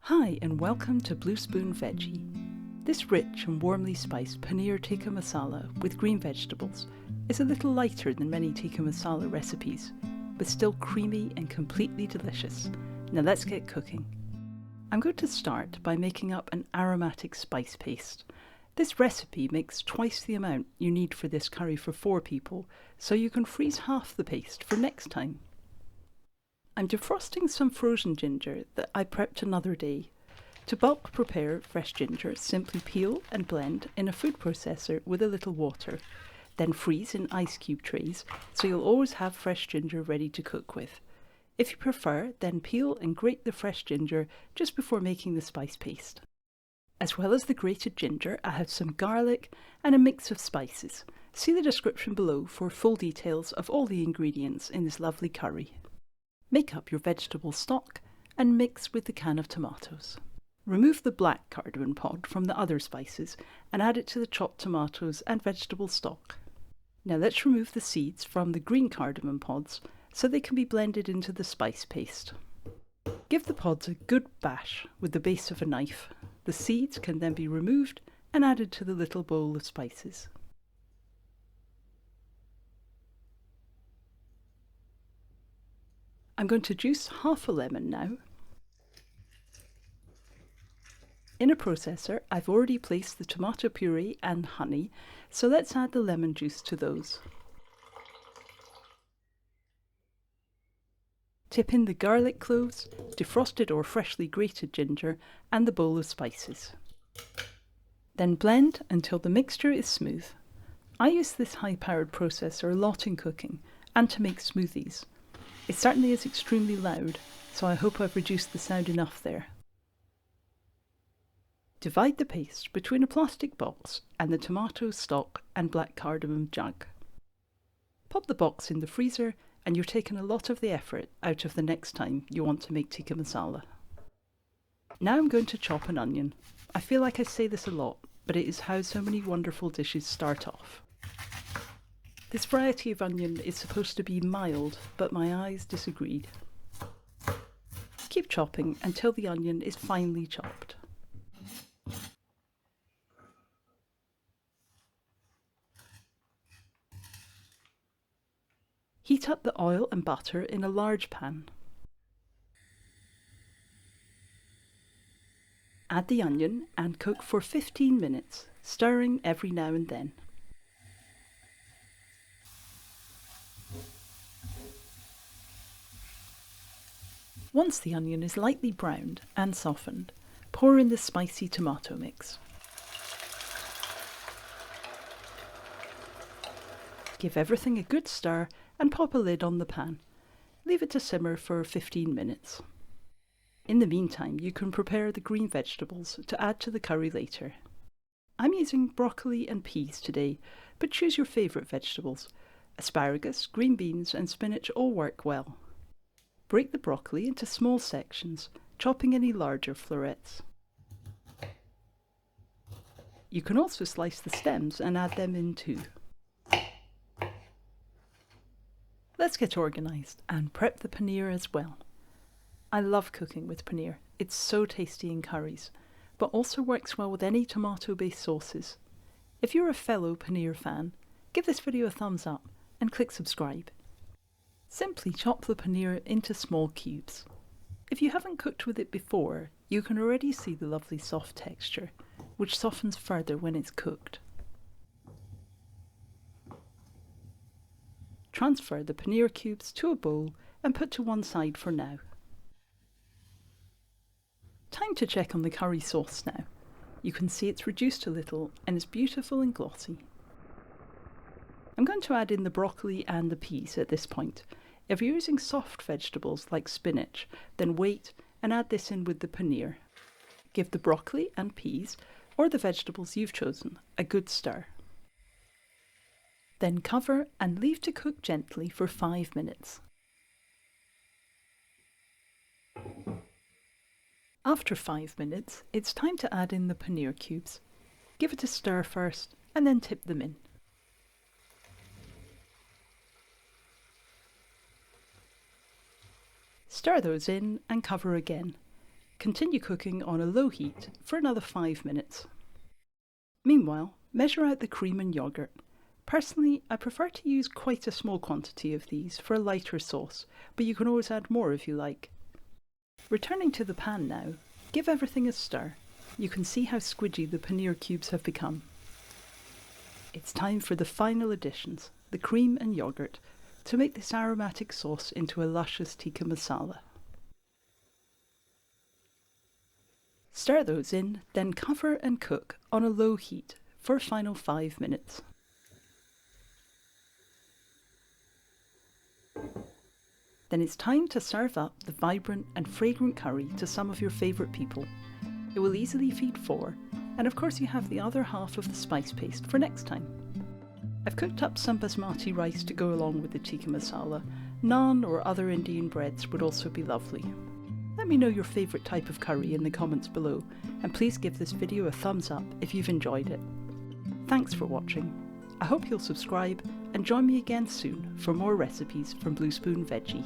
Hi and welcome to Blue Spoon Veggie. This rich and warmly spiced paneer tikka masala with green vegetables is a little lighter than many tikka masala recipes, but still creamy and completely delicious. Now let's get cooking. I'm going to start by making up an aromatic spice paste. This recipe makes twice the amount you need for this curry for 4 people, so you can freeze half the paste for next time. I'm defrosting some frozen ginger that I prepped another day. To bulk prepare fresh ginger, simply peel and blend in a food processor with a little water. Then freeze in ice cube trays, so you'll always have fresh ginger ready to cook with. If you prefer, then peel and grate the fresh ginger just before making the spice paste. As well as the grated ginger, I have some garlic and a mix of spices. See the description below for full details of all the ingredients in this lovely curry. Make up your vegetable stock and mix with the can of tomatoes. Remove the black cardamom pod from the other spices and add it to the chopped tomatoes and vegetable stock. Now let's remove the seeds from the green cardamom pods so they can be blended into the spice paste. Give the pods a good bash with the base of a knife. The seeds can then be removed and added to the little bowl of spices. I'm going to juice half a lemon now. In a processor, I've already placed the tomato puree and honey, so let's add the lemon juice to those. Tip in the garlic cloves, defrosted or freshly grated ginger, and the bowl of spices. Then blend until the mixture is smooth. I use this high-powered processor a lot in cooking and to make smoothies. It certainly is extremely loud, so I hope I've reduced the sound enough there. Divide the paste between a plastic box and the tomato stock and black cardamom jug. Pop the box in the freezer and you're taking a lot of the effort out of the next time you want to make tikka masala. Now I'm going to chop an onion. I feel like I say this a lot, but it is how so many wonderful dishes start off. This variety of onion is supposed to be mild, but my eyes disagreed. Keep chopping until the onion is finely chopped. Heat up the oil and butter in a large pan. Add the onion and cook for 15 minutes, stirring every now and then. Once the onion is lightly browned and softened, pour in the spicy tomato mix. Give everything a good stir and pop a lid on the pan. Leave it to simmer for 15 minutes. In the meantime, you can prepare the green vegetables to add to the curry later. I'm using broccoli and peas today, but choose your favourite vegetables. Asparagus, green beans and spinach all work well. Break the broccoli into small sections, chopping any larger florets. You can also slice the stems and add them in too. Let's get organised and prep the paneer as well. I love cooking with paneer. It's so tasty in curries, but also works well with any tomato-based sauces. If you're a fellow paneer fan, give this video a thumbs up and click subscribe. Simply chop the paneer into small cubes. If you haven't cooked with it before, you can already see the lovely soft texture, which softens further when it's cooked. Transfer the paneer cubes to a bowl and put to one side for now. Time to check on the curry sauce now. You can see it's reduced a little and is beautiful and glossy. I'm going to add in the broccoli and the peas at this point. If you're using soft vegetables like spinach, then wait and add this in with the paneer. Give the broccoli and peas, or the vegetables you've chosen, a good stir. Then cover and leave to cook gently for 5 minutes. After 5 minutes, it's time to add in the paneer cubes. Give it a stir first and then tip them in. Stir those in and cover again. Continue cooking on a low heat for another 5 minutes. Meanwhile, measure out the cream and yoghurt. Personally, I prefer to use quite a small quantity of these for a lighter sauce, but you can always add more if you like. Returning to the pan now, give everything a stir. You can see how squidgy the paneer cubes have become. It's time for the final additions, the cream and yoghurt, to make this aromatic sauce into a luscious tikka masala. Stir those in, then cover and cook on a low heat for a final 5 minutes. Then it's time to serve up the vibrant and fragrant curry to some of your favourite people. It will easily feed 4, and of course you have the other half of the spice paste for next time. I've cooked up some basmati rice to go along with the tikka masala. Naan or other Indian breads would also be lovely. Let me know your favourite type of curry in the comments below, and please give this video a thumbs up if you've enjoyed it. Thanks for watching. I hope you'll subscribe and join me again soon for more recipes from Blue Spoon Veggie.